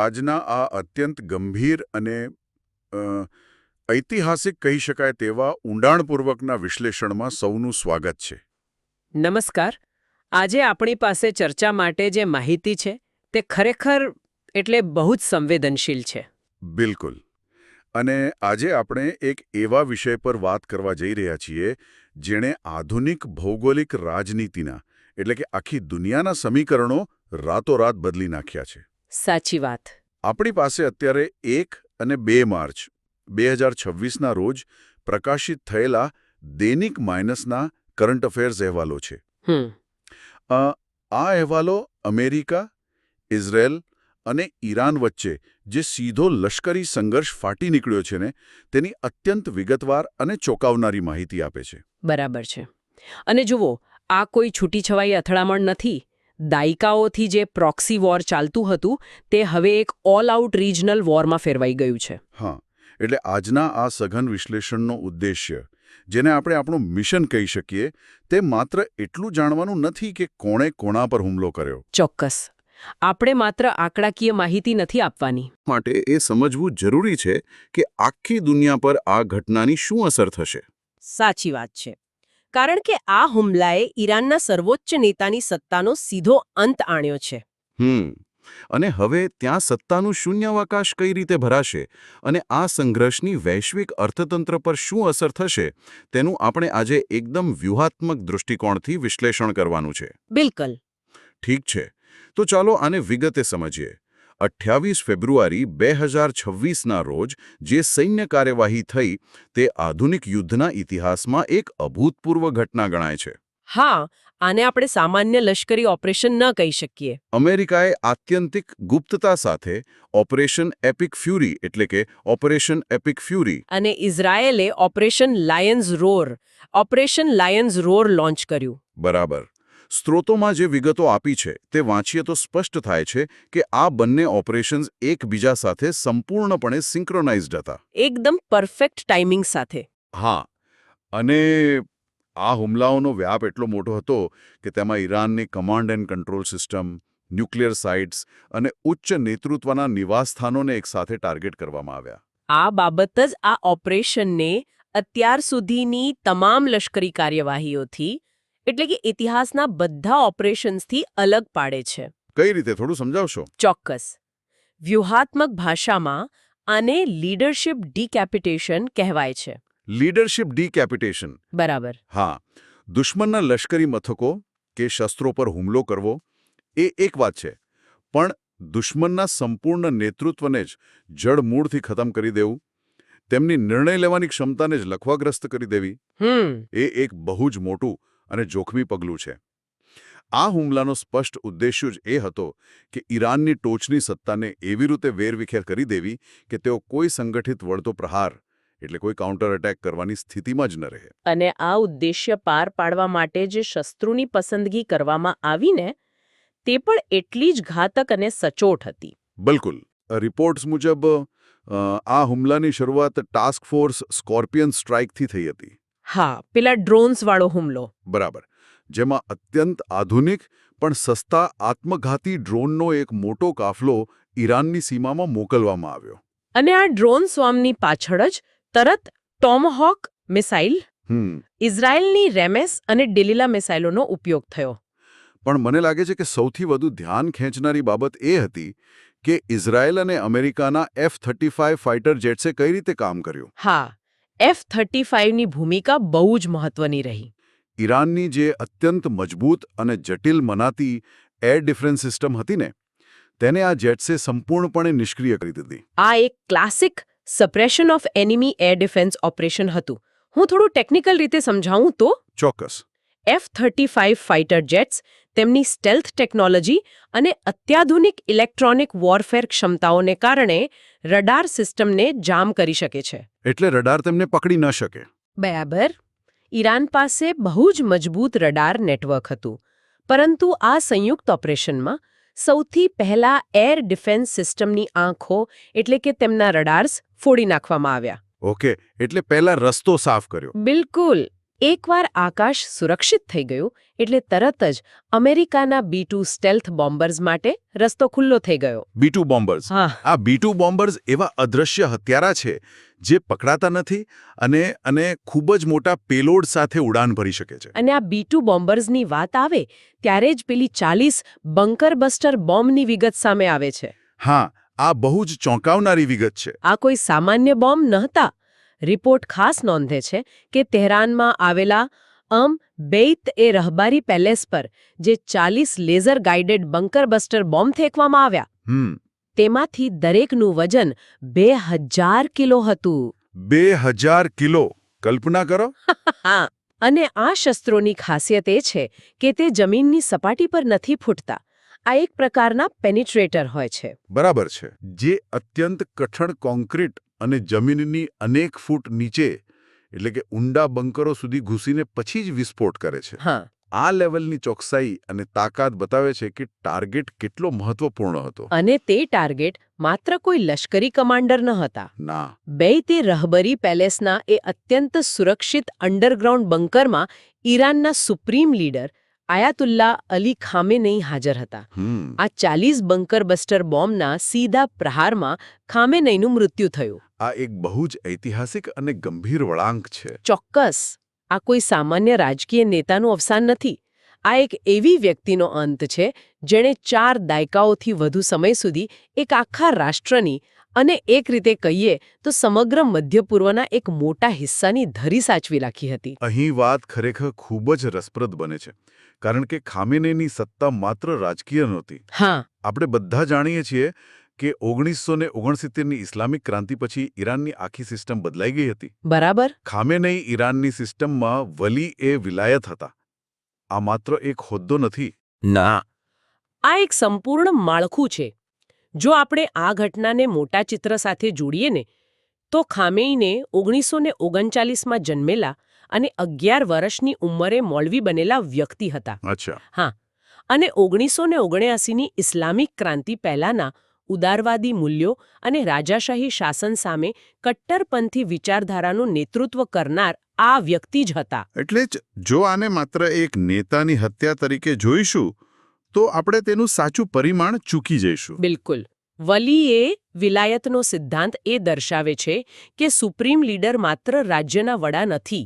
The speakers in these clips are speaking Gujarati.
આજના આ અત્યંત ગંભીર અને અ, ઐતિહાસિક કહી શકાય તેવા ઊંડાણપૂર્વકના વિશ્લેષણમાં સૌનું સ્વાગત છે. નમસ્કાર. આજે આપણી પાસે ચર્ચા માટે જે માહિતી છે તે ખરેખર એટલે બહુ જ સંવેદનશીલ છે. બિલકુલ. અને આજે આપણે એક એવા વિષય પર વાત કરવા જઈ રહ્યા છીએ જેણે આધુનિક ભૌગોલિક રાજનીતિના એટલે કે આખી દુનિયાના સમીકરણો રાતોરાત બદલી નાખ્યા છે. સાચી વાત. આપણી પાસે અત્યારે 1 અને 2 માર્ચ 2026ના રોજ પ્રકાશિત થયેલા દૈનિક માઇનસના કરંટ અફેર્સ અહેવાલો છે. આ અહેવાલો અમેરિકા, ઇઝરાયલ અને ઈરાન વચ્ચે જે સીધો લશ્કરી સંઘર્ષ ફાટી નીકળ્યો છે ને તેની અત્યંત વિગતવાર અને ચોંકાવનારી માહિતી આપે છે. બરાબર છે. અને જુઓ, આ કોઈ છૂટીછવાઈ અથડામણ નથી. દાયકાઓથી જે પ્રોક્સી વોર ચાલતું હતું તે હવે એક ઓલ આઉટ રિજનલ વોરમાં ફેરવાઈ ગયું છે. હા, એટલે આજના આ સઘન વિશ્લેષણનો ઉદ્દેશ્ય, જેને આપણે આપણું મિશન કહી શકીએ, તે માત્ર એટલું જાણવાનું નથી કે કોણે કોના પર હુમલો કર્યો. ચોક્કસ. આપણે માત્ર આંકડાકીય માહિતી નથી આપવાની. માટે એ સમજવું જરૂરી છે કે આખી દુનિયા પર આ ઘટનાની શું અસર થશે. સાચી વાત છે. કારણ કે આ હુમલાએ ઈરાનના સર્વોચ્ચ નેતાની સત્તાનો સીધો અંત આણ્યો છે. અને હવે ત્યાં સત્તાનું શૂન્યાવકાશ કઈ રીતે ભરાશે અને આ સંઘર્ષની વૈશ્વિક અર્થતંત્ર પર શું અસર થશે તેનું આપણે આજે એકદમ વ્યૂહાત્મક દૃષ્ટિકોણથી વિશ્લેષણ કરવાનું છે. બિલકુલ. ઠીક છે, તો ચાલો આને વિગતે સમજીએ. 28 ફેબ્રુઆરી 2026ના રોજ જે સૈન્ય કાર્યવાહી થઈ તે આધુનિક યુદ્ધના ઇતિહાસમાં એક અભૂતપૂર્વ ઘટના ગણાય છે. હા, આને આપણે સામાન્ય લશ્કરી ઓપરેશન ન કહી શકીએ. અમેરિકાએ આત્યંતિક ગુપ્તતા સાથે ઓપરેશન એપિક ફ્યુરી એટલે કે ઓપરેશન એપિક ફ્યુરી અને ઇઝરાયેલે ઓપરેશન લાયન્સ રોર લોન્ચ કર્યું. બરાબર. સ્ત્રોતોમાં જે વિગતો આપી છે તે વાંચીએ તો સ્પષ્ટ થાય છે કે આ બંને ઓપરેશન્સ એકબીજા સાથે સંપૂર્ણપણે સિંક્રોનાઇઝ્ડ હતા. એકદમ પરફેક્ટ ટાઈમિંગ સાથે. હા, અને આ હુમલાઓનો વ્યાપ એટલો મોટો હતો કે તેમાં ઈરાનની command and control system, nuclear sites અને ઉચ્ચ નેતૃત્વના નિવાસસ્થાનોને એકસાથે ટાર્ગેટ કરવામાં આવ્યા. આ બાબત જ આ ઓપરેશનને અત્યાર સુધીની તમામ લશ્કરી કાર્યવાહીઓથી એટલે કે ઇતિહાસના બધા ઓપરેશન્સથી અલગ પાડે છે. કઈ રીતે, થોડું સમજાવશો? ચોક્કસ. વ્યૂહાત્મક ભાષામાં આને લીડરશિપ ડીકેપિટેશન કહેવાય છે. લીડરશિપ ડીકેપિટેશન. બરાબર. હા, દુશ્મનના લશ્કરી મથકો કે શસ્ત્રો પર હુમલો કરવો એ એક વાત છે, પણ દુશ્મનના સંપૂર્ણ નેતૃત્વને જ જડમૂળથી ખતમ કરી દેવું, તેમની નિર્ણય લેવાની ક્ષમતાને જ લખવાગ્રસ્ત કરી દેવી, એ એક બહુ જ મોટું અને જોખમી પગલું છે. આ હુમલાનો સ્પષ્ટ ઉદ્દેશ્ય જ એ હતો કે ઈરાનની ટોચની સત્તાને એવી રીતે વેરવિખેર કરી દેવી કે તેઓ કોઈ સંગઠિત વળતો પ્રહાર એટલે કોઈ કાઉન્ટર એટેક કરવાની સ્થિતિમાં જ ન રહે. અને આ ઉદ્દેશ્ય પાર પાડવા માટે જે શસ્ત્રોની પસંદગી કરવામાં આવીને તે પણ એટલી જ ઘાતક અને સચોટ હતી. બિલકુલ. રિપોર્ટ્સ મુજબ આ હુમલાની શરૂઆત ટાસ્ક ફોર્સ સ્કોર્પિયન સ્ટ્રાઇકથી થઈ હતી. હા, પેલા ડ્રોન્સવાળો હુમલો. બરાબર. જેમાં અત્યંત આધુનિક પણ સસ્તા આત્મઘાતી ડ્રોનનો એક મોટો કાફલો ઈરાનની સીમામાં મોકલવામાં આવ્યો. અને આ ડ્રોન સ્વામની પાછળ જ તરત ટોમહોક મિસાઇલ, ઇઝરાયેલની રેમેસ અને ડિલિલા મિસાઇલોનો ઉપયોગ થયો. પણ મને લાગે છે કે સૌથી વધુ ધ્યાન ખેંચનારી બાબત એ હતી કે ઇઝરાયેલ અને અમેરિકાના F-35 ફાઇટર જેટ્સે કઈ રીતે કામ કર્યું. હા, F-35ની ભૂમિકા બહુ જ મહત્વની રહી. ઈરાનની જે અત્યંત મજબૂત અને જટિલ મનાતી એર ડિફેન્સ સિસ્ટમ હતી ને તેને આ જેટ્સે સંપૂર્ણપણે નિષ્ક્રિય કરી દીધી. આ એક classic suppression of enemy air defence operation હતું. હું થોડું ટેકનિકલ રીતે સમજાવું તો ચોક્કસ. F-35 ફાઇટર જેટ્સ તેમની સ્ટેલ્થ ટેકનોલોજી અને અત્યાધુનિક ઇલેક્ટ્રોનિક વોરફેર ક્ષમતાઓને કારણે રડાર સિસ્ટમને જામ કરી શકે છે. એટલે રડાર તેમને પકડી ન શકે. બરાબર. ઈરાન પાસે બહુ જ મજબૂત રડાર નેટવર્ક હતું. પરંતુ આ સંયુક્ત ઓપરેશનમાં સૌથી પહેલા એર ડિફેન્સ સિસ્ટમની આંખો એટલે કે તેમના રડાર્સ ફોડી નાખવામાં આવ્યા. ઓકે, એટલે પહેલા રસ્તો સાફ કર્યો. બિલકુલ. એકવાર આકાશ સુરક્ષિત થઈ ગયું એટલે તરત જ અમેરિકાના B-2 સ્ટેલ્થ બોમ્બર્સ માટે રસ્તો ખુલ્લો થઈ ગયો. B-2 bombers. હા આ B-2 બોમ્બર્સ એવા અદ્રશ્ય હથિયારા છે જે પકડાતા નથી અને ખૂબ જ મોટા પેલોડ સાથે ઉડાન ભરી શકે છે. અને આ B-2 બોમ્બર્સની વાત આવે ત્યારે જ પેલી 40 બંકર બસ્ટર બોમ્બની વિગત સામે આવે છે. હા, આ બહુ જ ચોંકાવનારી વિગત છે. આ કોઈ સામાન્ય બોમ્બ નહોતા. રિપોર્ટ ખાસ નોંધે છે કે તેહરાનમાં આવેલા બેઇત-એ રહબારી પેલેસ પર જે 40 laser guided bunker buster bomb ફેંકવામાં આવ્યા તેમાંથી દરેકનું વજન 2000 કિલો હતું. 2000 કિલો. કલ્પના કરો. હા, અને આ શસ્ત્રોની ખાસિયત એ છે કે તે જમીનની સપાટી પર નથી ફૂટતા. આ એક પ્રકારના પેનિટ્રેટર હોય છે. બરાબર છે. જે અત્યંત કઠણ કોન્ક્રીટ અને જમીનની અનેક ફૂટ નીચે એટલે કે ઊંડા બંકરો સુધી ઘૂસીને પછી જ વિસ્ફોટ કરે છે. હા, આ લેવલની ચોકસાઈ અને તાકાત બતાવે છે કે ટાર્ગેટ કેટલો મહત્વપૂર્ણ હતો. અને તે ટાર્ગેટ માત્ર કોઈ લશ્કરી કમાન્ડર ન હતા. ના, બેઇત-એ રહબરી પેલેસના એ અત્યંત સુરક્ષિત અંડરગ્રાઉન્ડ બંકરમાં ઈરાનના સુપ્રીમ લીડર આયાતુલ્લા અલી ખામેનેઈ હાજર હતા. આ 40 બંકર બસ્ટર બોમ્બના સીધા પ્રહારમાં ખામેનેઈનું મૃત્યુ થયું. આ એક બહુ જ ઐતિહાસિક અને ગંભીર વળાંક છે. ચોક્કસ, આ કોઈ સામાન્ય રાજકીય નેતાનું અવસાન નથી. આ એક એવી વ્યક્તિનો અંત છે જેણે 4 દાયકાઓથી વધુ સમય સુધી એક આખા રાષ્ટ્રની અને એક રીતે કહીએ તો સમગ્ર મધ્ય પૂર્વના એક મોટા હિસ્સાની ધરી સાચવી રાખી હતી. અહીં વાત ખરેખર ખૂબ જ રસપ્રદ બને છે, કારણ કે ખામેનેઈની સત્તા માત્ર રાજકીય નહોતી. હા, આપણે બધા જાણીએ છીએ કે 1969ની ઇસ્લામિક ક્રાંતિ પછી ઈરાનની આખી સિસ્ટમ બદલાઈ ગઈ હતી. બરાબર. ખામેનેઈ ઈરાનની સિસ્ટમમાં વલી-એ વિલાયત હતા. આ માત્ર એક હોદ્દો નથી. ના, આ એક સંપૂર્ણ માળખું છે. જો આપણે આ ઘટનાને મોટા ચિત્ર સાથે જોડીએ ને તો ખામેઈને 1939માં જન્મેલા અને 11 વર્ષની ઉંમરે મૌલવી બનેલા વ્યક્તિ હતા. અચ્છા. હા, અને 1979ની ઇસ્લામિક ક્રાંતિ પહેલાના ઉદારવાદી મૂલ્યો અને રાજાશાહી શાસન સામે કટ્ટરપંથી વિચારધારાનું નેતૃત્વ કરનાર આ વ્યક્તિ જ હતા. એટલે જ જો આને માત્ર એક નેતાની હત્યા તરીકે જોઈશું તો આપણે તેનું સાચું પરિમાણ ચૂકી જઈશું. બિલકુલ. વલી-એ વિલાયતનો સિદ્ધાંત એ દર્શાવે છે કે સુપ્રીમ લીડર માત્ર રાજ્યના વડા નથી,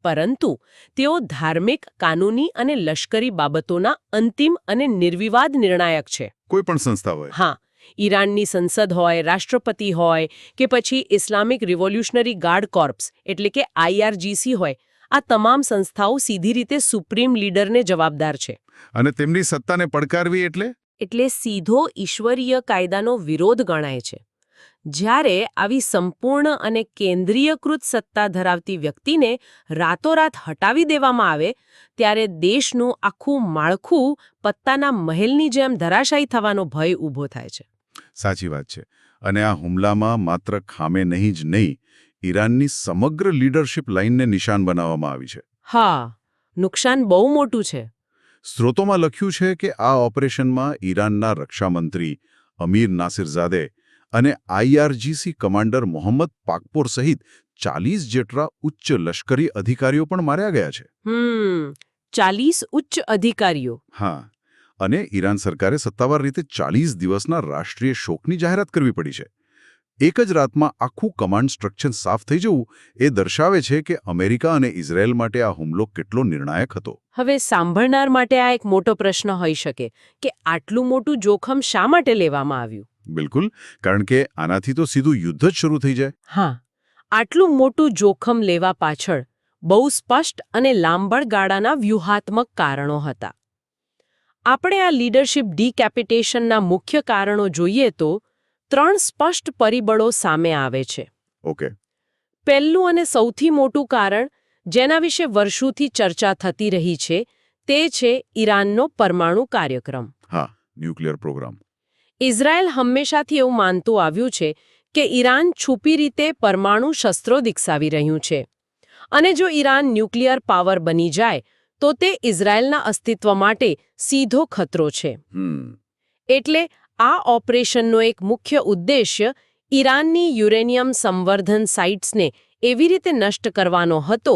પરંતુ તેઓ ધાર્મિક, કાનૂની અને લશ્કરી બાબતોના અંતિમ અને નિર્વિવાદ નિર્ણાયક છે. કોઈ પણ સંસ્થા હોય. હા, ઈરાનની સંસદ હોય, રાષ્ટ્રપતિ હોય કે પછી ઇસ્લામિક રિવોલ્યુશનરી ગાર્ડ કોર્પ્સ એટલે કે IRGC હોય, આ તમામ સંસ્થાઓ સીધી રીતે સુપ્રીમ લીડરને જવાબદાર છે. અને તેમની સત્તાને પડકારવી એટલે સીધો ઈશ્વરીય કાયદાનો વિરોધ ગણાય છે. જ્યારે આવી સંપૂર્ણ અને કેન્દ્રીયકૃત સત્તા ધરાવતી વ્યક્તિને રાતોરાત હટાવી દેવામાં આવે ત્યારે દેશનું આખું માળખું પત્તાના મહેલની જેમ ધરાશાયી થવાનો ભય ઊભો થાય છે. સાચી વાત છે. અને આ હુમલામાં માત્ર ખામેનેઈ જ નહીં, ઈરાનની સમગ્ર લીડરશિપ લાઇનને નિશાન બનાવવામાં આવી છે. હા, નુકસાન બહુ મોટું છે. સ્ત્રોતોમાં લખ્યું છે કે આ ઓપરેશનમાં ઈરાનના રક્ષામંત્રી અમીર નાસિરઝાદે અને IRGC કમાન્ડર મોહમ્મદ પાકપોર સહિત 40 જેટલા ઉચ્ચ લશ્કરી અધિકારીઓ પણ માર્યા ગયા છે. 40 ઉચ્ચ અધિકારીઓ. હા, અને ઈરાન સરકારે સત્તાવાર રીતે 40 દિવસના રાષ્ટ્રીય શોકની જાહેરાત કરવી પડી છે. એક જ રાતમાં આખું કમાન્ડ સ્ટ્રક્ચર સાફ થઈ જવું એ દર્શાવે છે કે અમેરિકા અને ઇઝરાયેલ માટે આ હુમલો કેટલો નિર્ણાયક હતો. હવે સાંભળનાર માટે આ એક મોટો પ્રશ્ન હોઈ શકે કે આટલું મોટું જોખમ શા માટે લેવામાં આવ્યું? બિલકુલ, કારણ કે આનાથી તો સીધું યુદ્ધ જ શરૂ થઈ જાય. હા, આટલું મોટું જોખમ લેવા પાછળ બહુ સ્પષ્ટ અને લાંબળ ગાળાના વ્યૂહાત્મક કારણો હતા. આપણે આ લીડરશિપ ડિકેપિટેશનના મુખ્ય કારણો જોઈએ તો 3 સ્પષ્ટ પરિબળો સામે આવે છે. ઓકે. પહેલું અને સૌથી મોટું કારણ જેના વિશે વર્ષોથી ચર્ચા થતી રહી છે તે છે ઈરાનનો પરમાણુ કાર્યક્રમ. હા, ન્યુક્લિયર પ્રોગ્રામ. ઇઝરાયલ હંમેશાથી એવું માનતું આવ્યું છે કે ઈરાન છુપી રીતે પરમાણુ શસ્ત્રો વિકસાવી રહ્યું છે અને જો ઈરાન ન્યુક્લિયર પાવર બની જાય તો તે ઇઝરાયલના અસ્તિત્વ માટે સીધો ખતરો છે. એટલે આ ઓપરેશનનો એક મુખ્ય ઉદ્દેશ્ય ઈરાનની યુરેનિયમ સંવર્ધન સાઇટ્સને એવી રીતે નષ્ટ કરવાનો હતો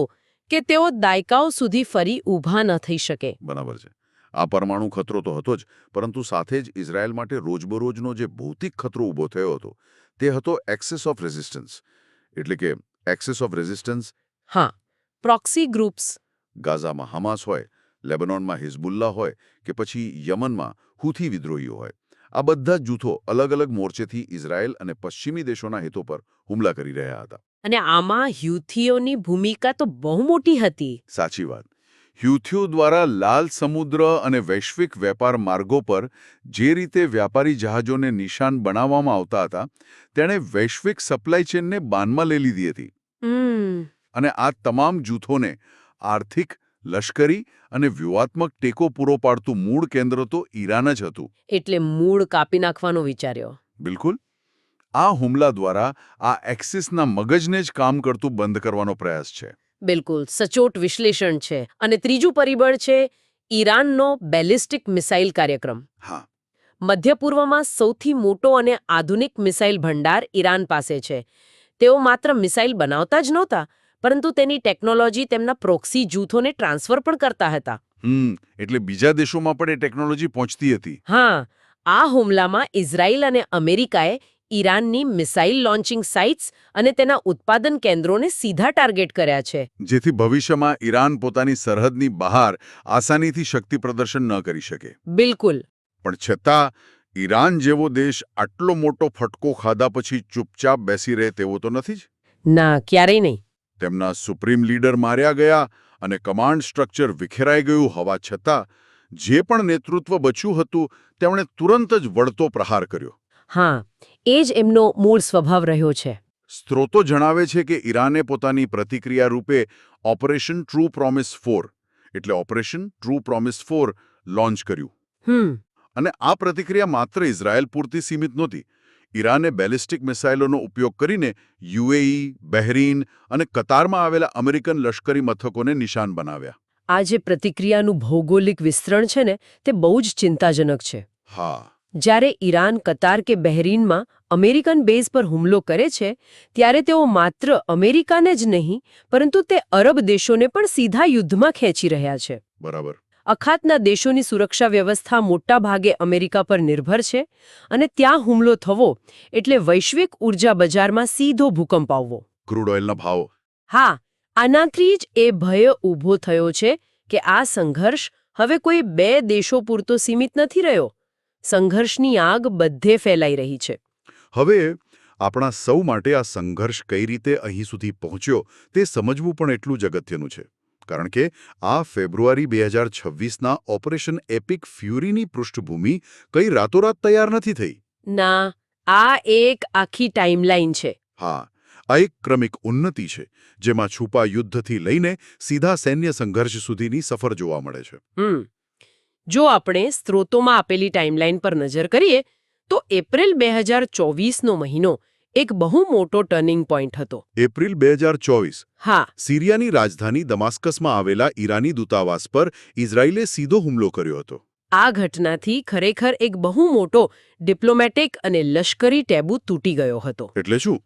કે તેઓ દાયકાઓ સુધી ફરી ઊભા ન થઈ શકે. બરાબર છે. આ પરમાણુ ખતરો તો હતો જ, પરંતુ સાથે જ ઇઝરાયલ માટે રોજબરોજનો જે ભૌતિક ખતરો ઊભો થયો હતો તે હતો એક્સેસ ઓફ રેઝિસ્ટન્સ. એટલે કે એક્સેસ ઓફ રેઝિસ્ટન્સ હા, પ્રોક્સી ગ્રુપ્સ. ગાઝામાં હમાસ હોય, લેબનોનમાં હિઝબુલ્લા હોય કે પછી યમનમાં હુથી વિદ્રોહીઓ હોય, આ બધા જ જૂથો અલગ અલગ મોરચેથી ઇઝરાયલ અને પશ્ચિમી દેશોના હિતો પર હુમલા કરી રહ્યા હતા. અને આમાં હ્યુથીઓની ભૂમિકા તો બહુ મોટી હતી. સાચી વાત. હ્યુથીઓ દ્વારા લાલ સમુદ્ર અને વૈશ્વિક વેપાર માર્ગો પર જે રીતે વ્યાપારી જહાજોને નિશાન બનાવવામાં આવતા હતા, તેણે વૈશ્વિક સપ્લાય ચેનને બાનમાં લઈ લીધી હતી. અને આ તમામ જૂથોને આર્થિક, લશ્કરી અને વ્યૂહાત્મક ટેકો પૂરો પાડતું મૂળ કેન્દ્ર તો ઈરાન જ હતું. એટલે મૂળ કાપી નાખવાનો વિચાર્યો. બિલકુલ. આ હુમલા દ્વારા આ એક્સિસના મગજને જ કામ કરતું બંધ કરવાનો પ્રયાસ છે. બિલકુલ સચોટ વિશ્લેષણ છે. અને ત્રીજું પરિબળ છે ઈરાનનો બેલિસ્ટિક મિસાઇલ કાર્યક્રમ. હા, મધ્ય પૂર્વમાં સૌથી મોટો અને આધુનિક મિસાઇલ ભંડાર ઈરાન પાસે છે. તેઓ માત્ર મિસાઇલ બનાવતા જ નહોતા, પરંતુ તેની ટેકનોલોજી તેમના પ્રોક્સી જૂથોને ટ્રાન્સફર પણ કરતા હતા. એટલે બીજા દેશોમાં પણ એ ટેકનોલોજી પહોંચતી હતી. હા, આ હુમલામાં ઇઝરાયલ અને અમેરિકાએ ઈરાનની મિસાઇલ લોન્ચિંગ સાઇટ્સ અને તેના ઉત્પાદન કેન્દ્રોને સીધા ટાર્ગેટ કર્યા છે. જેથી ભવિષ્યમાં ઈરાન પોતાની સરહદની બહાર આસાનીથી શક્તિ પ્રદર્શન ન કરી શકે. બિલકુલ. પણ છતાં ઈરાન જેવો દેશ આટલો મોટો ફટકો ખાધા પછી ચૂપચાપ બેસી રહે તેવો તો નથી જ. ના, ક્યારેય નહીં. તેમના સુપ્રીમ લીડર માર્યા ગયા અને કમાન્ડ સ્ટ્રક્ચર વિખેરાઈ ગયું હોવા છતાં જે પણ નેતૃત્વ બચ્યું હતું તેમણે તુરંત જ વળતો પ્રહાર કર્યો. હા, એ જ એમનો મૂળ સ્વભાવ રહ્યો છે. સ્ત્રોતો જણાવે છે કે ઈરાને પોતાની પ્રતિક્રિયા રૂપે ઓપરેશન ટ્રુ પ્રોમિસ 4 એટલે ઓપરેશન ટ્રુ પ્રોમિસ 4 લોન્ચ કર્યું. અને આ પ્રતિક્રિયા માત્ર ઇઝરાયલ પૂરતી સીમિત નહોતી. ઈરાને બેલિસ્ટિક મિસાઇલોનો ઉપયોગ કરીને યુએઈ, બહેરીન અને કતારમાં આવેલા અમેરિકન લશ્કરી મથકોને નિશાન બનાવ્યા. આ જે પ્રતિક્રિયાનું ભૌગોલિક વિસ્તરણ છે ને, તે બહુ જ ચિંતાજનક છે. હા, જ્યારે ઈરાન કતાર કે બહેરીનમાં અમેરિકન બેઝ પર હુમલો કરે છે, ત્યારે તેઓ માત્ર અમેરિકાને જ નહીં, પરંતુ તે અરબ દેશોને પણ સીધા યુદ્ધમાં ખેંચી રહ્યા છે. બરાબર. અખાતના દેશોની સુરક્ષા વ્યવસ્થા મોટા ભાગે અમેરિકા પર નિર્ભર છે, અને ત્યાં હુમલો થવો એટલે વૈશ્વિક ઉર્જા બજારમાં સીધો ભૂકંપ આવવો. ક્રૂડ ઓઇલના ભાવ. હા, આનાથી જ એ ભય ઊભો થયો છે કે આ સંઘર્ષ હવે કોઈ બે દેશો પૂરતો સીમિત નથી રહ્યો. સંઘર્ષની આગ બધે ફેલાઈ રહી છે. હવે આપણા સૌ માટે આ સંઘર્ષ કઈ રીતે અહીં સુધી પહોંચ્યો તે સમજવું પણ એટલું જ અગત્યનું છે. કારણ કે આ ફેબ્રુઆરી 2026ના ઓપરેશન એપિક ફ્યુરીની પૃષ્ઠભૂમિ કઈ રાતોરાત તૈયાર નથી થઈ. ના, આ એક આખી ટાઈમલાઈન છે. હા, આ એક ક્રમિક ઉન્નતિ છે જેમાં છુપા યુદ્ધથી લઈને સીધા સૈન્ય સંઘર્ષ સુધીની સફર જોવા મળે છે. જો આપણે સ્ત્રોતોમાં આપેલી ટાઈમલાઈન પર નજર કરીએ તો એપ્રિલ 2024નો મહિનો એક બહુ મોટો ટર્નિંગ પોઈન્ટ હતો. એપ્રિલ 2024. હા, સિરિયાની રાજધાની દમાસ્કસમાં આવેલા ઈરાની દૂતાવાસ પર ઇઝરાયલે સીધો હુમલો કર્યો હતો. આ ઘટનાથી ખરેખર એક બહુ મોટો ડિપ્લોમેટિક અને લશ્કરી ટેબુ તૂટી ગયો હતો. એટલે શું?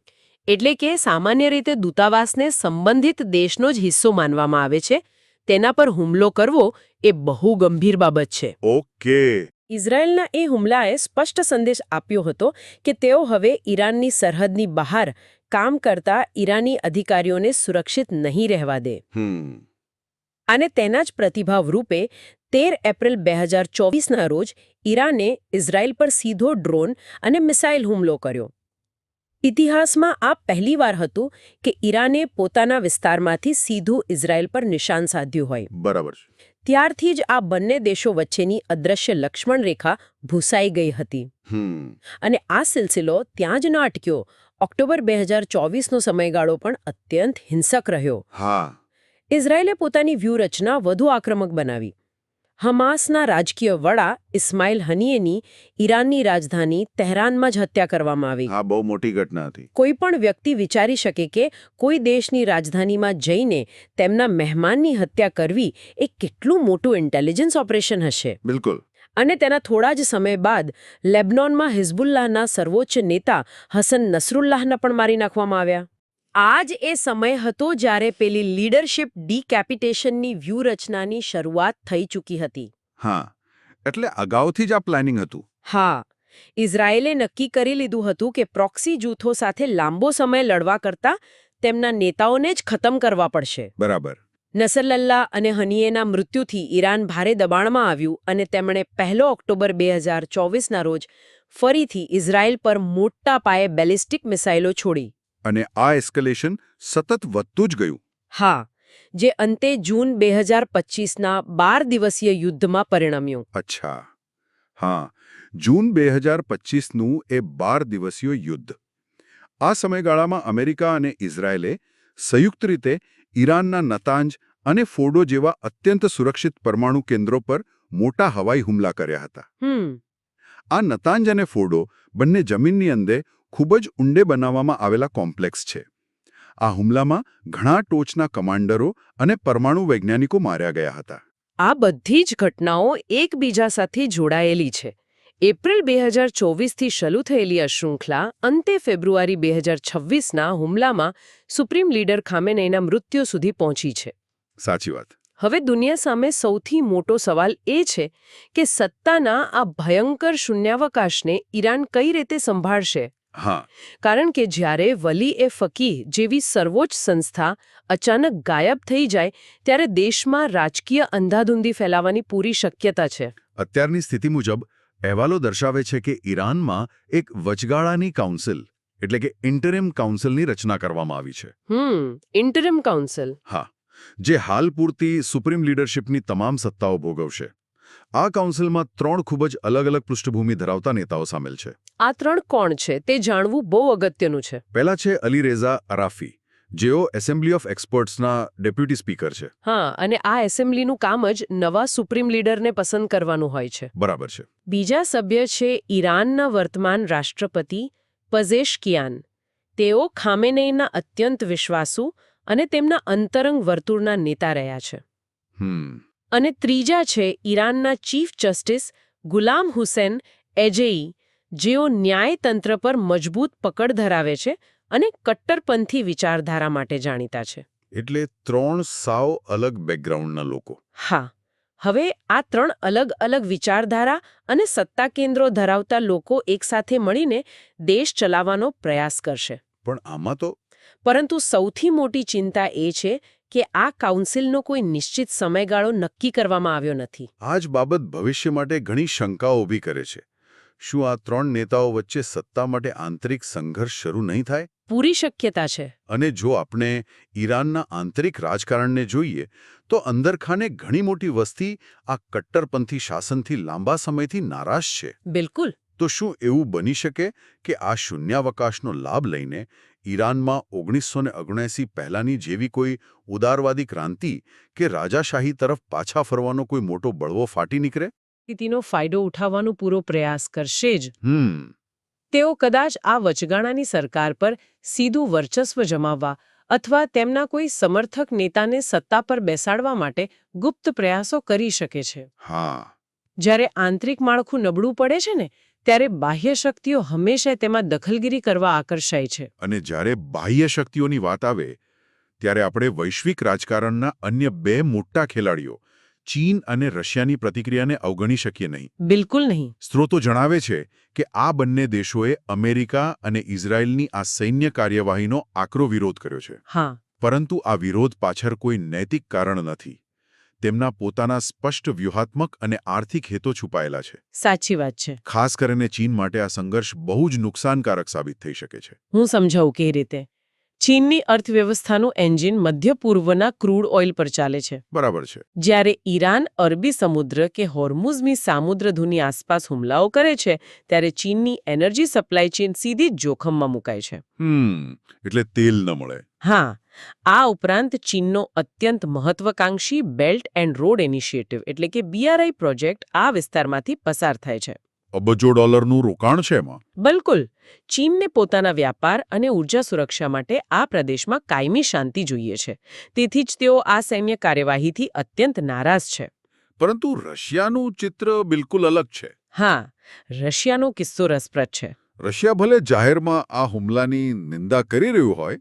એટલે કે સામાન્ય રીતે દૂતાવાસને સંબંધિત દેશનો જ હિસ્સો માનવામાં આવે છે. તેના પર હુમલો કરવો એ બહુ ગંભીર બાબત છે. ઓકે. ઇઝરાયલના એ હુમલાએ સ્પષ્ટ સંદેશ આપ્યો હતો કે તેઓ હવે ઈરાનની સરહદની બહાર કામ કરતા ઈરાની અધિકારીઓને સુરક્ષિત નહીં રહેવા દે. અને તેના જ પ્રતિભાવ રૂપે 13 એપ્રિલ 2024ના રોજ ઈરાને ઇઝરાયલ પર સીધો ડ્રોન અને મિસાઇલ હુમલો કર્યો. ઇતિહાસમાં આ પહેલીવાર હતું કે ઈરાને પોતાના વિસ્તારમાંથી સીધું ઇઝરાયલ પર નિશાન સાધ્યું હોય. બરાબર. ત્યારથી જ આ બંને દેશો વચ્ચેની અદ્રશ્ય લક્ષ્મણ રેખા ભૂસાઈ ગઈ હતી. અને આ સિલસિલો ત્યાં જ ન અટક્યો. ઓક્ટોબર 2024નો સમયગાળો પણ અત્યંત હિંસક રહ્યો. હા. ઇઝરાયલે પોતાની વ્યૂહરચના વધુ આક્રમક બનાવી. હમાસના રાજકીય વડા ઇસ્માઇલ હનીયેની ઈરાનની રાજધાની તહેરાનમાં જ હત્યા કરવામાં આવી. હા, બહુ મોટી ઘટના હતી. કોઈ પણ વ્યક્તિ વિચારી શકે કે કોઈ દેશની રાજધાનીમાં જઈને તેમના મહેમાનની હત્યા કરવી એ કેટલું મોટું ઇન્ટેલિજન્સ ઓપરેશન હશે. બિલકુલ. અને તેના થોડા જ સમય બાદ લેબનોનમાં હિઝબુલ્લાહના સર્વોચ્ચ નેતા હસન નસરુલ્લાહના પણ મારી નાખવામાં આવ્યા. આ જ એ સમય હતો જ્યારે પેલી લીડરશિપ ડીકેપિટેશનની વ્યૂહરચનાની શરૂઆત થઈ ચૂકી હતી. હા, એટલે અગાઉથી જ આ પ્લાનિંગ હતું. હા, ઇઝરાયેલે નક્કી કરી લીધું હતું કે પ્રોક્સી જૂથો સાથે લાંબો સમય લડવા કરતાં તેમના નેતાઓને જ ખતમ કરવા પડશે. બરાબર. નસરલ્લા અને હનીયેના મૃત્યુથી ઈરાન ભારે દબાણમાં આવ્યું અને તેમણે 1 ઓક્ટોબર 2024ના રોજ ફરીથી ઇઝરાયેલ પર મોટા પાયે બેલિસ્ટિક મિસાઇલો છોડી. અને આ એસ્કેલેશન સતત વધતું જ ગયું. હા, જે અંતે જૂન 2025ના 12 દિવસીય યુદ્ધમાં પરિણમ્યું. અચ્છા. હા, જૂન 2025નું એ 12 દિવસીય યુદ્ધ. આ સમયગાળામાં અમેરિકા અને ઇઝરાયેલે સંયુક્ત રીતે ઈરાનના નતાંજ અને ફોર્ડો જેવા અત્યંત સુરક્ષિત પરમાણુ કેન્દ્રો પર મોટા હવાઈ હુમલા કર્યા હતા. આ નતાંજ અને ફોર્ડો બંને જમીનની અંદર ખૂબ જ ઊંડે બનાવવામાં આવેલા કોમ્પ્લેક્સ છે. આ હુમલામાં ઘણા ટોચના કમાન્ડરો અને પરમાણુ વૈજ્ઞાનિકો માર્યા ગયા હતા. આ બધી જ ઘટનાઓ એકબીજા સાથે જોડાયેલી છે. એપ્રિલ 2024થી શરૂ થયેલી આ શૃંખલા અંતે ફેબ્રુઆરી 2026ના હુમલામાં સુપ્રીમ લીડર ખામેનેઈના મૃત્યુ સુધી પહોંચી છે. સાચી વાત. હવે દુનિયા સામે સૌથી મોટો સવાલ એ છે કે સત્તાના આ ભયંકર શૂન્યાવકાશને ઈરાન કઈ રીતે સંભાળશે. હા, કારણ કે જ્યારે વલી-એ-ફકીહ જેવી સર્વોચ્ચ સંસ્થા અચાનક ગાયબ થઈ જાય ત્યારે દેશમાં રાજકીય અંધાધૂંધી ફેલાવાની પૂરી શક્યતા છે. અત્યારની સ્થિતિ મુજબ અહેવાલો દર્શાવે છે કે ઈરાનમાં એક વચગાળાની કાઉન્સિલ એટલે કે ઇન્ટરિમ કાઉન્સિલની રચના કરવામાં આવી છે. Interim council. હા, જે હાલ પૂરતી સુપ્રીમ લીડરશિપની તમામ સત્તાઓ ભોગવશે. આ કાઉન્સિલમાં 3 ખૂબ જ અલગ-અલગ પૃષ્ઠભૂમિ ધરાવતા નેતાઓ સામેલ છે. આ 3 કોણ છે તે જાણવું બહુ અગત્યનું છે. પહેલા છે અલીરેઝા અરાફી, જેઓ એસેમ્બલી ઓફ એક્સપર્ટ્સના ડેપ્યુટી સ્પીકર છે. હા, અને આ એસેમ્બલીનું કામ જ નવા સુપ્રીમ લીડરને પસંદ કરવાનું હોય છે. બરાબર છે. બીજા સભ્ય છે ઈરાનના વર્તમાન રાષ્ટ્રપતિ પઝેશકિયાન. તેઓ ખામેનેઈના અત્યંત વિશ્વાસુ અને તેમના અંતરંગ વર્તુળના નેતા રહ્યા છે. અને ત્રીજા છે ઈરાનના ચીફ જસ્ટિસ ગુલામ હુસેન એજેઈ, જેઓ ન્યાયતંત્ર પર મજબૂત પકડ ધરાવે છે અને કટ્ટરપંથી વિચારધારા માટે જાણીતા છે. એટલે 3 સાવ અલગ બેકગ્રાઉન્ડના લોકો. હા, હવે આ 3 અલગ અલગ વિચારધારા અને સત્તા કેન્દ્રો ધરાવતા લોકો એકસાથે મળીને દેશ ચલાવવાનો પ્રયાસ કરશે. પણ આમાં તો પરંતુ સૌથી મોટી ચિંતા એ છે કે આ કાઉન્સિલનો કોઈ નિશ્ચિત સમયગાળો નક્કી કરવામાં આવ્યો નથી. આ જ બાબત ભવિષ્ય માટે ઘણી શંકાઓ ઊભી કરે છે. શું આ 3 નેતાઓ વચ્ચે સત્તા માટે આંતરિક સંઘર્ષ શરૂ નહીં થાય? પૂરી શક્યતા છે. અને જો આપણે ઈરાનના આંતરિક રાજકારણને જોઈએ તો અંદરખાને ઘણી મોટી વસ્તી આ કટ્ટરપંથી શાસનથી લાંબા સમયથી નારાજ છે. બિલકુલ. તો શું એવું બની શકે કે આ શૂન્યાવકાશનો લાભ લઈને ઈરાનમાં 1979 પહેલાની જેવી કોઈ ઉદારવાદી ક્રાંતિ કે રાજાશાહી તરફ પાછા ફરવાનો કોઈ મોટો બળવો ફાટી નીકળે? સ્થિતિનો ફાયદો ઉઠાવવાનો પૂરો પ્રયાસ કરશે જ. તેઓ કદાચ આ વચગાળાની સરકાર પર સીધું વર્ચસ્વ જમાવવા અથવા તેમના કોઈ સમર્થક નેતાને સત્તા પર બેસાડવા માટે ગુપ્ત પ્રયાસો કરી શકે છે. હા, જ્યારે આંતરિક માળખું નબળું પડે છે ને ત્યારે બાહ્ય શક્તિઓ હંમેશા તેમાં દખલગીરી કરવા આકર્ષાય છે. અને જ્યારે બાહ્ય શક્તિઓની વાત આવે ત્યારે આપણે વૈશ્વિક રાજકારણના અન્ય 2 મોટા ખેલાડીઓ ચીન અને રશિયાની પ્રતિક્રિયાને અવગણી શકીએ નહીં. બિલકુલ નહીં. સ્ત્રોતો જણાવે છે કે આ બંને દેશોએ અમેરિકા અને ઇઝરાયેલની આ સૈન્ય કાર્યવાહીનો આકરો વિરોધ કર્યો છે. હા, પરંતુ આ વિરોધ પાછળ કોઈ નૈતિક કારણ નથી. તેમના પોતાના સ્પષ્ટ વ્યૂહાત્મક અને આર્થિક હેતો છુપાયેલા છે. સાચી વાત છે. ખાસ કરીને ચીન માટે આ સંઘર્ષ બહુ જ નુકસાનકારક સાબિત થઈ શકે છે. હું સમજાવું કે રીતે. ચીનની અર્થવ્યવસ્થાનું એન્જિન મધ્ય પૂર્વના ક્રૂડ ઓઇલ પર ચાલે છે. બરાબર છે. જ્યારે ઈરાન અરબી સમુદ્ર કે હોર્મુઝની સામુદ્રધુની આસપાસ હુમલાઓ કરે છે ત્યારે ચીનની એનર્જી સપ્લાય ચેઇન સીધી જ જોખમમાં મુકાય છે. એટલે તેલ ન મળે. હા, આ ઉપરાંત ચીનનો અત્યંત મહત્વાકાંક્ષી બેલ્ટ એન્ડ રોડ ઇનિશિયેટિવ એટલે કે BRI પ્રોજેક્ટ આ વિસ્તારમાંથી પસાર થાય છે. અબજો ડોલરનું રોકાણ છે એમાં. બિલકુલ. ચીનને પોતાના વ્યાપાર અને ઉર્જા સુરક્ષા માટે આ પ્રદેશમાં કાયમી શાંતિ જોઈએ છે. તેથી જ તેઓ આ સૈન્ય કાર્યવાહીથી અત્યંત નારાજ છે. પરંતુ રશિયાનું ચિત્ર બિલકુલ અલગ છે. હા, રશિયાનો કિસ્સો રસપ્રદ છે. રશિયા ભલે જાહેરમાં આ હુમલાની નિંદા કરી રહ્યું હોય,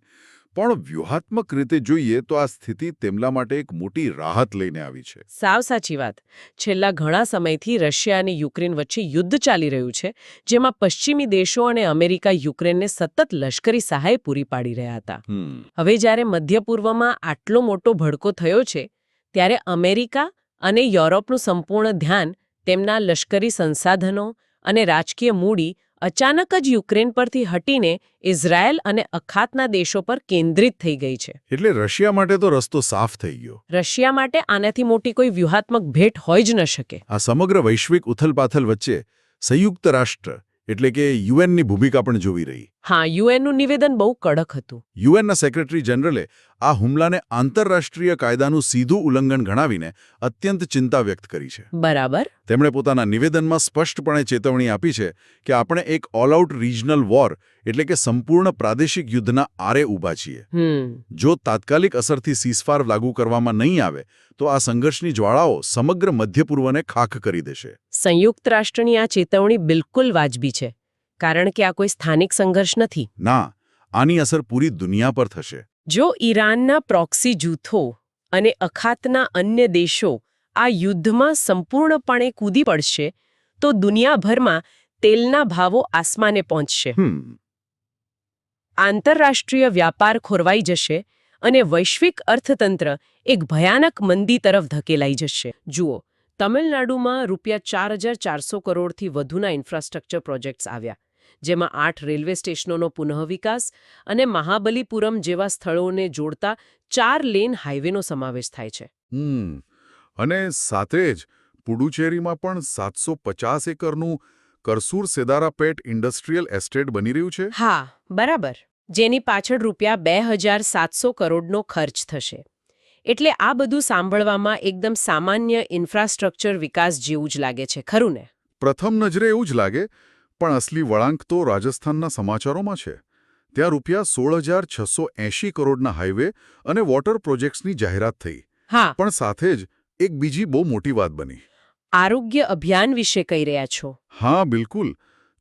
પણ વ્યૂહાત્મક રીતે જોઈએ તો આ સ્થિતિ તેમના માટે એક મોટી રાહત લઈને આવી છે. સાવ સાચી વાત. છેલ્લા ઘણા સમયથી રશિયા અને યુક્રેન વચ્ચે યુદ્ધ ચાલી રહ્યું છે, જેમાં પશ્ચિમી દેશો અને અમેરિકા યુક્રેનને સતત લશ્કરી સહાય પૂરી પાડી રહ્યા હતા. હવે જ્યારે મધ્ય પૂર્વમાં આટલો મોટો ભડકો થયો છે, ત્યારે અમેરિકા અને યુરોપનું સંપૂર્ણ ધ્યાન તેમના લશ્કરી સંસાધનો અને રાજકીય મૂડી અચાનક જ યુક્રેન પરથી હટીને ઇઝરાયલ અને અખાતના દેશો પર કેન્દ્રિત થઈ ગઈ છે. એટલે રશિયા માટે તો રસ્તો સાફ થઈ ગયો. રશિયા માટે આનાથી મોટી કોઈ વ્યૂહાત્મક ભેટ હોય જ ન શકે. આ સમગ્ર વૈશ્વિક ઉથલપાથલ વચ્ચે સંયુક્ત રાષ્ટ્ર એટલે કે યુએનની ભૂમિકા પણ જોવી રહી. હા, યુએનનું નિવેદન બહુ કડક હતું. યુએનના સેક્રેટરી જનરલે આ હુમલાને આંતરરાષ્ટ્રીય કાયદાનું સીધું ઉલ્લંઘન ગણાવીને અત્યંત ચિંતા વ્યક્ત કરી છે. બરાબર. તેમણે પોતાના નિવેદનમાં સ્પષ્ટપણે ચેતવણી આપી છે કે આપણે એક ઓલ આઉટ રિજનલ વોર એટલે કે સંપૂર્ણ પ્રાદેશિક યુદ્ધના આરે ઊભા છીએ. જો તાત્કાલિક અસરથી સીઝફાયર લાગુ કરવામાં નહીં આવે તો આ સંઘર્ષની જ્વાળાઓ સમગ્ર મધ્ય પૂર્વને ખાખ કરી દેશે. સંયુક્ત રાષ્ટ્રની આ ચેતવણી બિલકુલ વાજબી છે, કારણ કે આ કોઈ સ્થાનિક સંઘર્ષ નથી. ના, આની અસર પૂરી દુનિયા પર થશે. જો ઈરાનના પ્રોક્સી જૂથો અને અખાતના અન્ય દેશો આ યુદ્ધમાં સંપૂર્ણપણે કૂદી પડશે તો દુનિયાભરમાં તેલના ભાવો આસમાને પહોંચશે. આંતરરાષ્ટ્રીય વ્યાપાર ખોરવાઈ જશે અને વૈશ્વિક અર્થતંત્ર એક ભયાનક મંદી તરફ ધકેલાઈ જશે. જુઓ, તમિલનાડુમાં ₹4,400 કરોડથી વધુના ઇન્ફ્રાસ્ટ્રક્ચર પ્રોજેક્ટ્સ આવ્યા, જેમાં 8 રેલવે સ્ટેશનોનો પુનઃવિકાસ અને મહાબલીપુરમ જેવા સ્થળોને જોડતા 4 લેન હાઈવેનો સમાવેશ થાય છે. અને સાથે જ પુડુચેરીમાં પણ 750 એકરનું કરસૂર સેદારાપેટ ઇન્ડસ્ટ્રીયલ એસ્ટેટ બની રહ્યું છે. હા, બરાબર. જેની પાછળ ₹2,700 કરોડનો ખર્ચ થશે. એટલે આ બધું સાંભળવામાં એકદમ સામાન્ય ઇન્ફ્રાસ્ટ્રક્ચર વિકાસ જેવું જ લાગે છે, ખરું ને? પ્રથમ નજરે એવું જ લાગે, પણ અસલી વળાંક તો રાજસ્થાનના સમાચારોમાં છે. ત્યાં ₹16,680 કરોડના હાઈવે અને વોટર પ્રોજેક્ટ્સની જાહેરાત થઈ. હા, પણ સાથે જ એક બીજી બહુ મોટી વાત બની. આરોગ્ય અભિયાન વિશે કહી રહ્યા છો? હા, બિલકુલ.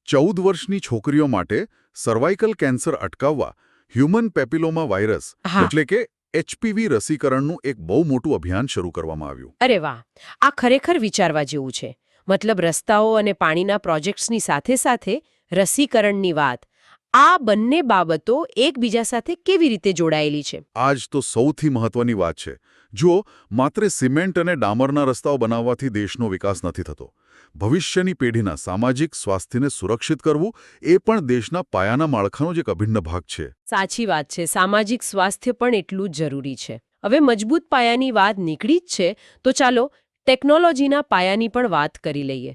14 વર્ષની છોકરીઓ માટે સર્વાઇકલ કેન્સર અટકાવવા હ્યુમન પેપિલોમા વાયરસ એટલે કે HPV રસીકરણનું એક બહુ મોટું અભિયાન શરૂ કરવામાં આવ્યું. અરે વાહ, આ ખરેખર વિચારવા જેવું છે. મતલબ રસ્તાઓ અને પાણીના પ્રોજેક્ટ્સની સાથે સાથે રસીકરણની વાત, આ બંને બાબતો એકબીજા સાથે કેવી રીતે જોડાયેલી છે? આ જ તો સૌથી મહત્વની વાત છે. જુઓ, માત્ર સિમેન્ટ અને ડામરના રસ્તાઓ બનાવવાથી દેશનો વિકાસ નથી થતો. ભવિષ્યની પેઢીના સામાજિક સ્વાસ્થ્યને સુરક્ષિત કરવું એ પણ દેશના પાયાના માળખાનો જ એક અભિન્ન ભાગ છે. સાચી વાત છે. સામાજિક સ્વાસ્થ્ય પણ એટલું જ જરૂરી છે. હવે મજબૂત પાયાની વાત નીકળી જ છે, તો ચાલો ટેકનોલોજીના પાયાની પણ વાત કરી લઈએ.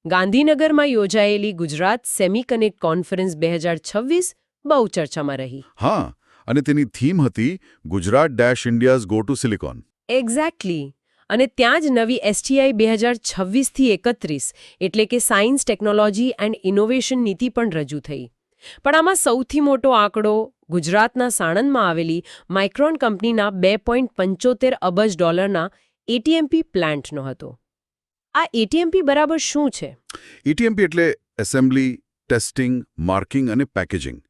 ગાંધીનગરમાં યોજાયેલી ગુજરાત સેમિકનેક્ટ કોન્ફરન્સ 2026 બહુ ચર્ચામાં રહી. હા, અને તેની થીમ હતી ગુજરાત-ઇન્ડિયાઝ ગો ટુ સિલિકોન. એક્ઝેક્ટલી. અને ત્યાં જ નવી STI 2026થી 31 એટલે કે સાયન્સ, ટેકનોલોજી એન્ડ ઇનોવેશન નીતિ પણ રજૂ થઈ. પણ આમાં સૌથી મોટો આંકડો ગુજરાતના સાણંદમાં આવેલી માઇક્રોન કંપનીના $2.75 અબજ ATMP પ્લાન્ટનો હતો. આ ATMP બરાબર શું છે? ATMP એટલે એસેમ્બલી, ટેસ્ટિંગ, માર્કિંગ અને પેકેજિંગ.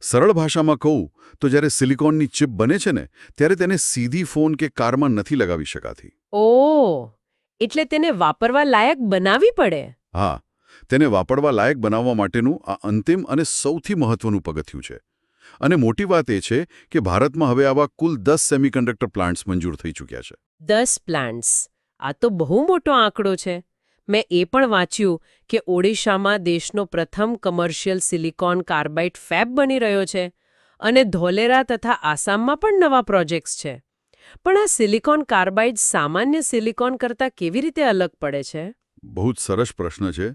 સરળ ભાષામાં કહું તો જ્યારે સિલિકોનની ચિપ બને છે ને, ત્યારે તેને સીધી ફોન કે કારમાં નથી લગાવી શકાતી. ઓહ, એટલે તેને વાપરવા લાયક બનાવવી પડે. હા, તેને વાપરવા લાયક બનાવવા માટેનું આ અંતિમ અને સૌથી મહત્વનું પગથિયું છે. અને મોટી વાત એ છે કે ભારતમાં હવે આવા કુલ 10 સેમિકન્ડક્ટર પ્લાન્ટ્સ મંજૂર થઈ ચૂક્યા છે. 10 પ્લાન્ટ્સ. આ તો બહુ મોટો આંકડો છે. મેં એ પણ વાંચ્યું કે ઓડિશામાં દેશનો પ્રથમ કમર્શિયલ સિલિકોન કાર્બાઇડ ફેબ બની રહ્યો છે અને ધોલેરા તથા આસામમાં પણ નવા પ્રોજેક્ટ્સ છે. પણ આ સિલિકોન કાર્બાઇડ સામાન્ય સિલિકોન કરતાં કેવી રીતે અલગ પડે છે? બહુ જ સરસ પ્રશ્ન છે.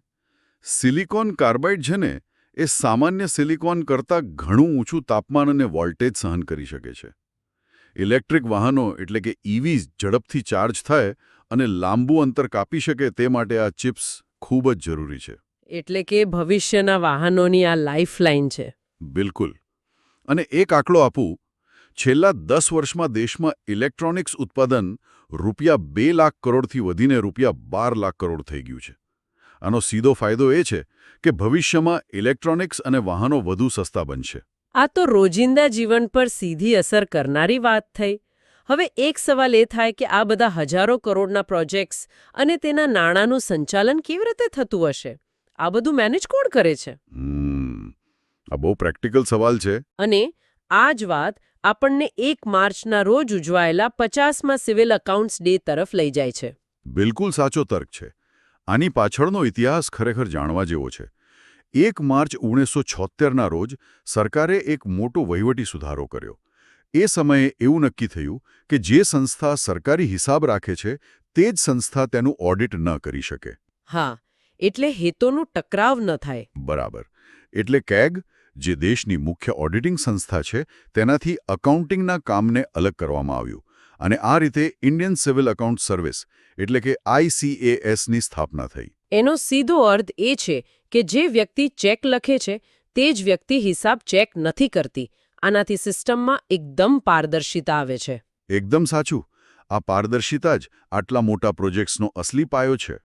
સિલિકોન કાર્બાઇડ છે ને, એ સામાન્ય સિલિકોન કરતાં ઘણું ઊંચું તાપમાન અને વોલ્ટેજ સહન કરી શકે છે. ઇલેક્ટ્રિક વાહનો એટલે કે EVs ઝડપથી ચાર્જ થાય અને લાંબુ અંતર કાપી શકે તે માટે આ ચિપ્સ ખૂબ જ જરૂરી છે. એટલે કે ભવિષ્યના વાહનોની આ લાઇફલાઇન છે. બિલકુલ. અને એક આંકડો આપું, છેલ્લા 10 વર્ષમાં દેશમાં ઇલેક્ટ્રોનિક્સ ઉત્પાદન ₹2 લાખ કરોડથી વધીને ₹12 લાખ કરોડ થઈ ગયું છે. આનો સીધો ફાયદો એ છે કે ભવિષ્યમાં ઇલેક્ટ્રોનિક્સ અને વાહનો વધુ સસ્તા બનશે. આ તો રોજિંદા જીવન પર સીધી અસર કરનારી વાત થઈ. હવે એક સવાલ એ થાય કે આ બધા હજારો કરોડના પ્રોજેક્ટ્સ અને તેના નાણાંનું સંચાલન કેવી રીતે થતું હશે? આ બધું મેનેજ કોણ કરે છે? આ બહુ પ્રેક્ટિકલ સવાલ છે. અને આ જ વાત આપણને 1 માર્ચના રોજ ઉજવાયેલા 50મા સિવિલ એકાઉન્ટ્સ ડે તરફ લઈ જાય છે. બિલકુલ સાચો તર્ક છે. આની પાછળનો ઇતિહાસ ખરેખર જાણવા જેવો છે. 1 માર્ચ 1976ના રોજ સરકારે એક મોટો વહીવટી સુધારો કર્યો. એ સમયે એવું નક્કી થયું કે જે સંસ્થા સરકારી હિસાબ રાખે છે તે જ સંસ્થા તેનું ઓડિટ ન કરી શકે. હા, એટલે હિતોનું ટકરાવ ન થાય. બરાબર. એટલે કેગ, જે દેશની મુખ્ય ઓડિટિંગ સંસ્થા છે, તેનાથી અકાઉન્ટિંગના કામને અલગ કરવામાં આવ્યું. અને આ રીતે ઇન્ડિયન સિવિલ એકાઉન્ટ સર્વિસ એટલે કે ICASની સ્થાપના થઈ. એનો સીધો અર્થ એ છે કે જે વ્યક્તિ ચેક લખે છે તે જ વ્યક્તિ હિસાબ ચેક નથી કરતી. આનાથી સિસ્ટમમાં એકદમ પારદર્શિતા આવે છે. એકદમ સાચું. આ પારદર્શિતા જ આટલા મોટા પ્રોજેક્ટ્સનો અસલી પાયો છે.